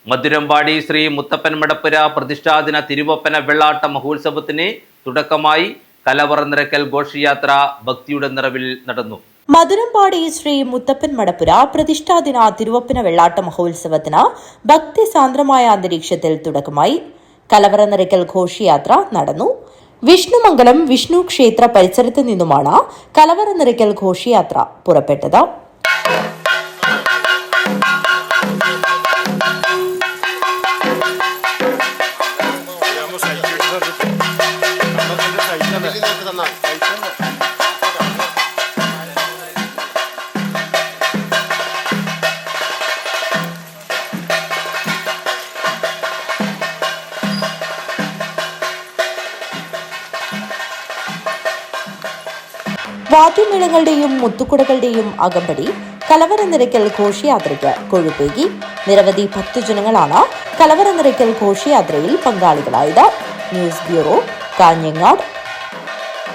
മധുരമ്പാടി ശ്രീ മുത്തപ്പൻ മടപ്പുര പ്രതിഷ്ഠാദിന തിരുവപ്പന വെള്ളാട്ട മഹോത്സവത്തിന് തുടക്കമായി. കലവറ നിറയ്ക്കൽ ഘോഷയാത്ര ഭക്തിയുടെ നിറവിൽ നടന്നു. മധുരമ്പാടി ശ്രീ മുത്തപ്പൻ മടപ്പുര പ്രതിഷ്ഠാദിന തിരുവപ്പന വെള്ളാട്ട മഹോത്സവത്തിന് ഭക്തിസാന്ദ്രമായ അന്തരീക്ഷത്തിൽ തുടക്കമായി. കലവറ നിറയ്ക്കൽ ഘോഷയാത്ര നടന്നു. വിഷ്ണുമംഗലം വിഷ്ണു ക്ഷേത്ര പരിസരത്ത് നിന്നുമാണ് കലവറ നിറയ്ക്കൽ ഘോഷയാത്ര പുറപ്പെട്ടത്. വാദ്യമേളങ്ങളുടെയും മുത്തുക്കുടകളുടെയും അകമ്പടി കലവറ നിറയ്ക്കൽ ഘോഷയാത്രയ്ക്ക് കൊഴുപ്പേകി. നിരവധി ഭക്തജനങ്ങളാണ് കലവറ നിറയ്ക്കൽ ഘോഷയാത്രയിൽ പങ്കാളികളായത്. News bureau, Kanhangad.